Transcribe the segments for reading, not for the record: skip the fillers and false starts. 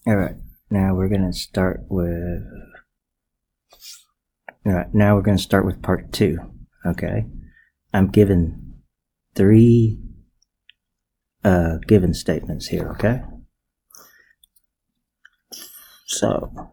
Alright, now we're going to start with part 2. Okay, I'm given 3 given statements here. Okay, so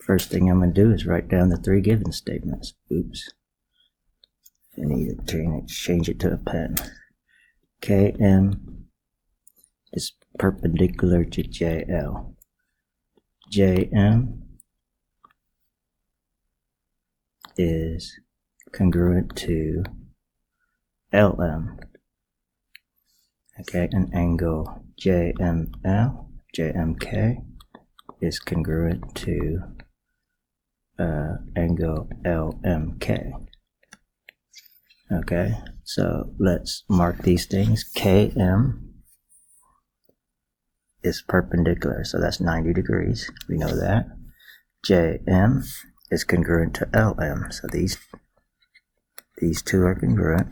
first thing I'm going to do is write down the 3 given statements. Oops, I need to change it to a pen. Km is perpendicular to JL. JM is congruent to LM. Okay, an angle JMK is congruent to angle LMK. Okay, so let's mark these things. KM is perpendicular, so that's 90 degrees. We know that. JM is congruent to LM, so these two are congruent.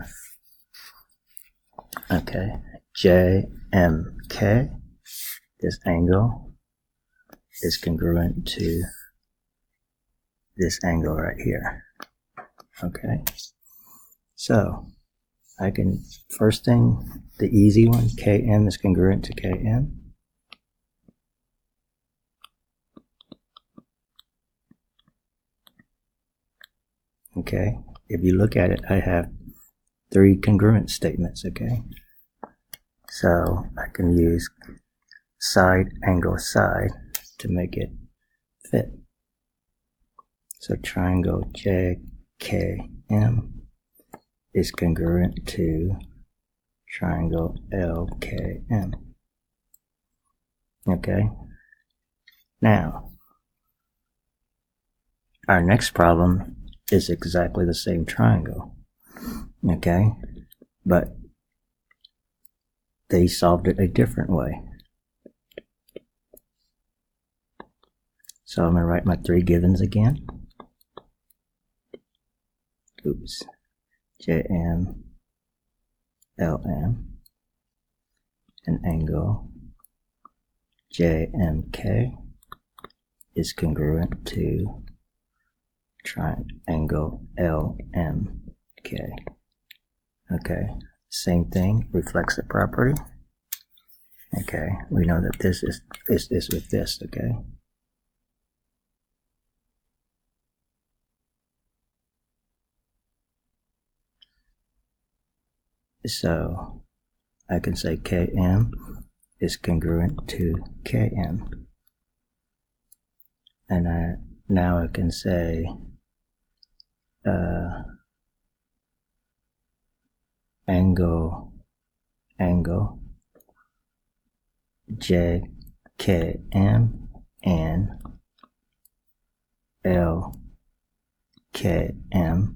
Okay, JMK, this angle is congruent to this angle right here. Okay, so I can, first thing, the easy one, KM is congruent to KM. Okay, if you look at it, I have 3 congruent statements. Okay, so I can use side, angle, side to make it fit. So triangle JKM is congruent to triangle LKM. Okay, now our next problem is exactly the same triangle. Okay, but they solved it a different way. So I'm going to write my 3 givens again. Oops. JM, LM, an angle JMK is congruent to triangle LMK. Okay, same thing, reflexive property. Okay, we know that this is with this. Okay, so I can say KM is congruent to KM, and now I can say angle JKM and LKM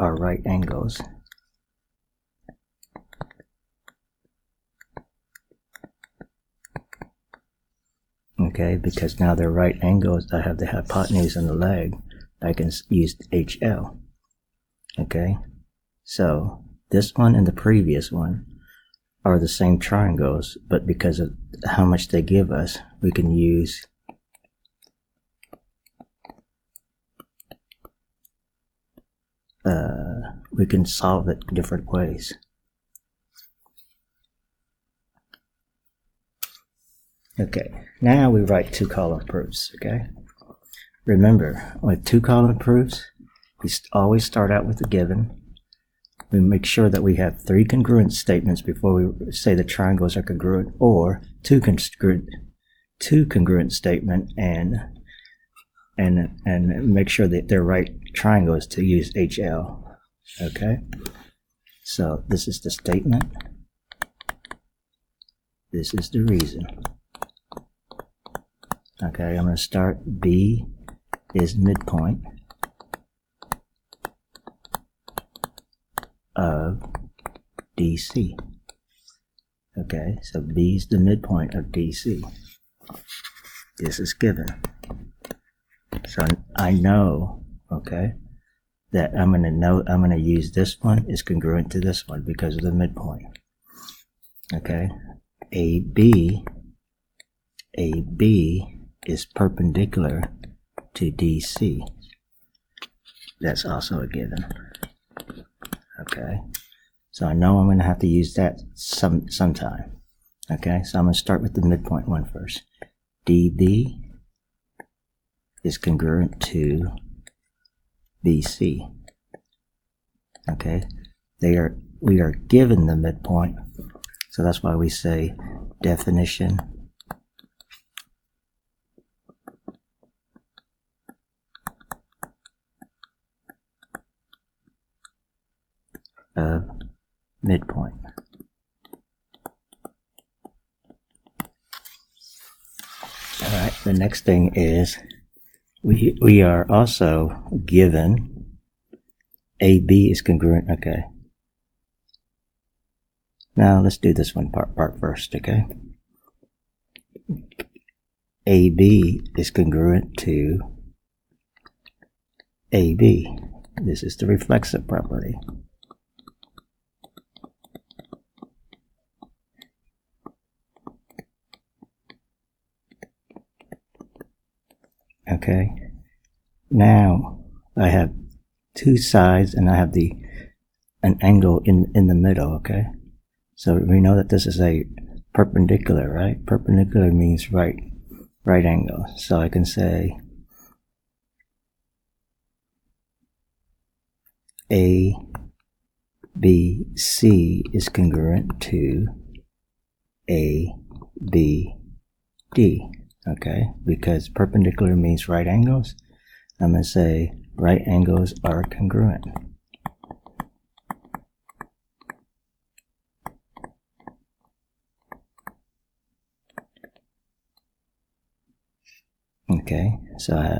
are right angles. Okay, because now they're right angles, I have the hypotenuse and the leg, I can use HL. Okay, so this one and the previous one are the same triangles, but because of how much they give us, we can use we can solve it different ways. Okay, now we write 2-column proofs. Okay, remember, with 2-column proofs, we always start out with the given. We make sure that we have 3 congruent statements before we say the triangles are congruent, or two congruent statement, and make sure that they're right triangles to use HL. Okay, so this is the statement. This is the reason. Okay, I'm going to start. B is midpoint of DC. Okay, so B is the midpoint of DC. This is given. So I know, okay, that I'm going to use this one is congruent to this one because of the midpoint. Okay, AB is perpendicular to DC. That's also a given. Okay, so I know I'm going to have to use that sometime. Okay, so I'm going to start with the midpoint one first. DB is congruent to BC. Okay, we are given the midpoint, so that's why we say definition of midpoint. Alright, the next thing is we are also given AB is congruent. Okay, now let's do this one part first. Okay, AB is congruent to AB. This is the reflexive property. Okay, now I have two sides and I have an angle in the middle. Okay, so we know that this is a perpendicular, right? Perpendicular means right angle. So I can say ABC is congruent to ABD. Okay, because perpendicular means right angles, I'm going to say right angles are congruent. Okay, so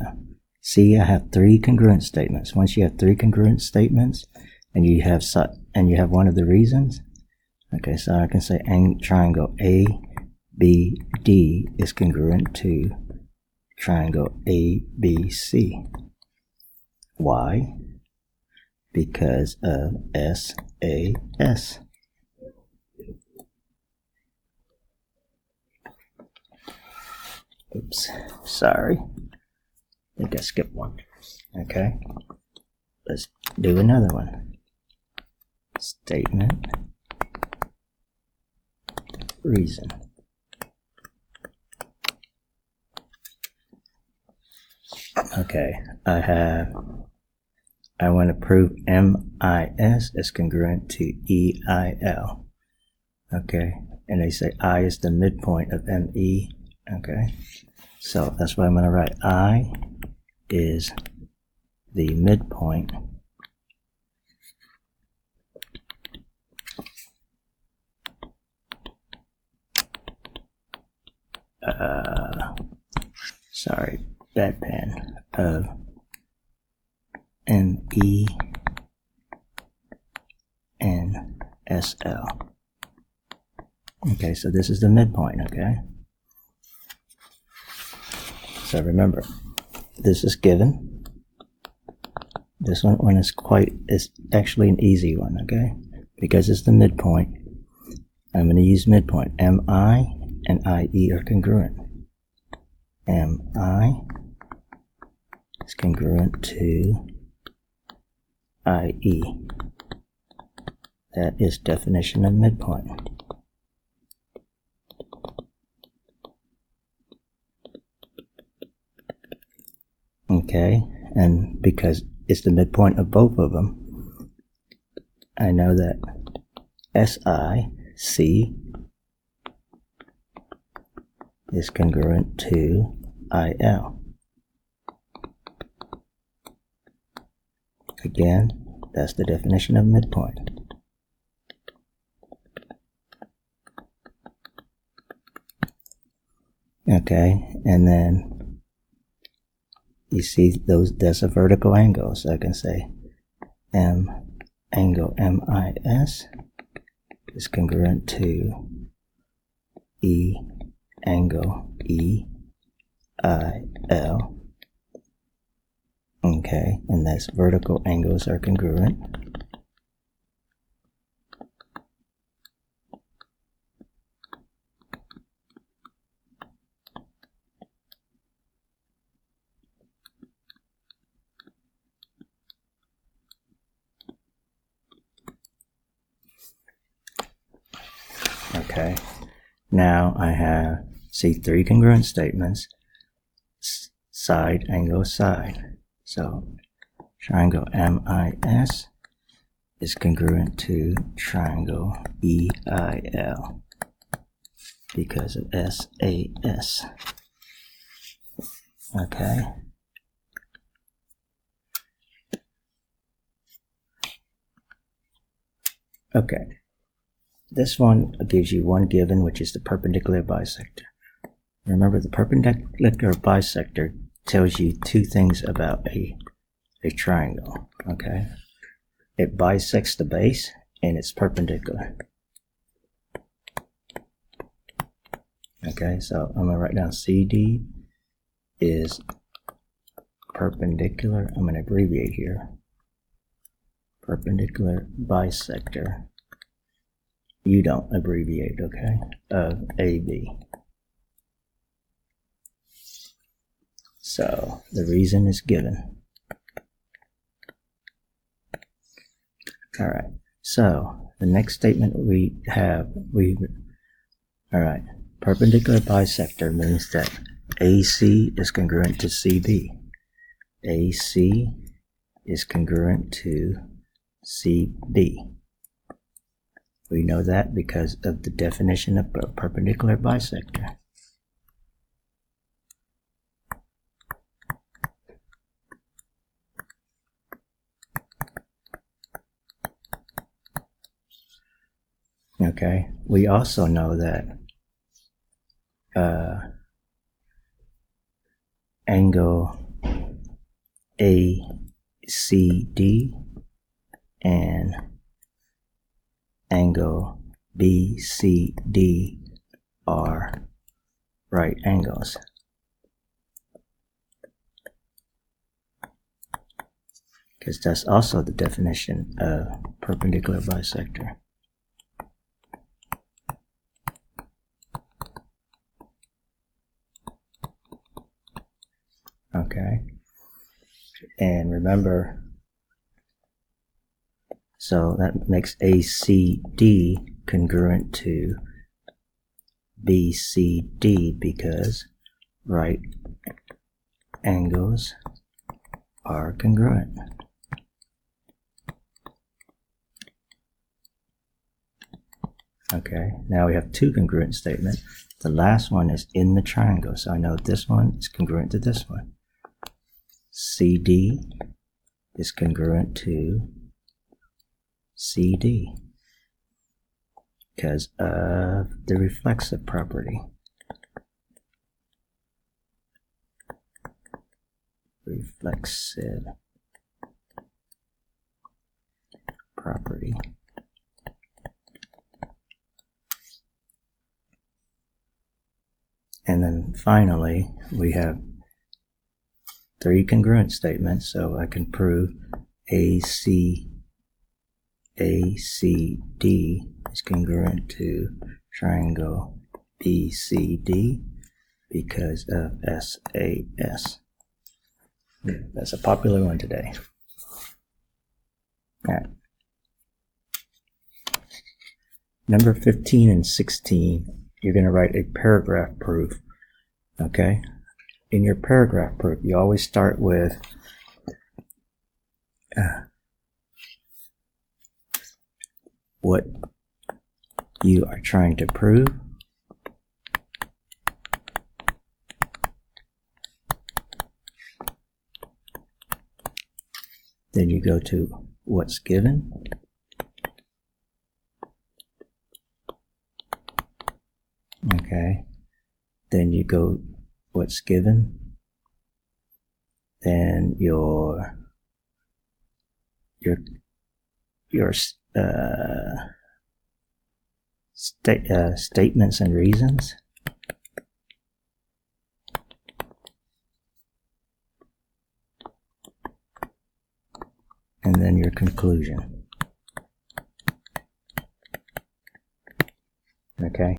see, I have three congruent statements. Once you have three congruent statements, and you have one of the reasons, okay, so I can say triangle ABD is congruent to triangle ABC. Why? Because of SAS. Oops, sorry. I think I skipped one. Okay, let's do another one. Statement, reason. Okay, I want to prove MIS is congruent to EIL. Okay, and they say I is the midpoint of ME. Okay, so that's what I'm going to write. I is the midpoint sorry, bad pen, of ME and SL. Okay, so this is the midpoint. Okay, so remember, this is given. This one is actually an easy one. Okay, because it's the midpoint, I'm going to use midpoint. MI and IE are congruent. MI is congruent to IE. That is definition of midpoint. Okay, and because it's the midpoint of both of them, I know that SIC is congruent to IL. Again, that's the definition of midpoint. Okay, and then you see that's a vertical angle, so I can say M angle MIS is congruent to E angle EIL. Okay, and that's vertical angles are congruent. Okay, now I have, see, 3 congruent statements, side, angle, side. So triangle MIS is congruent to triangle EIL because of SAS. Okay. Okay. This one gives you one given, which is the perpendicular bisector. Remember, the perpendicular bisector tells you 2 things about a triangle. Okay. It bisects the base and it's perpendicular. Okay, so I'm going to write down CD is perpendicular. I'm going to abbreviate here. Perpendicular bisector. You don't abbreviate, okay? Of AB. So the reason is given. All right. So the next statement we have, all right. Perpendicular bisector means that AC is congruent to CB. AC is congruent to CB. We know that because of the definition of a perpendicular bisector. Okay, we also know that angle ACD and angle BCD are right angles. Because that's also the definition of perpendicular bisector. Okay, and remember, so that makes ACD congruent to BCD because right angles are congruent. Okay, now we have 2 congruent statements. The last one is in the triangle, so I know this one is congruent to this one. CD is congruent to CD because of the reflexive property. Reflexive property. And then finally, we have 3 congruent statements, so I can prove ACD is congruent to triangle BCD because of SAS. That's a popular one today. All right. Number 15 and 16, you're going to write a paragraph proof. Okay? In your paragraph proof, you always start with what you are trying to prove. Then you go to what's given. Okay. Then you go what's given. Then your statements and reasons. And then your conclusion. Okay.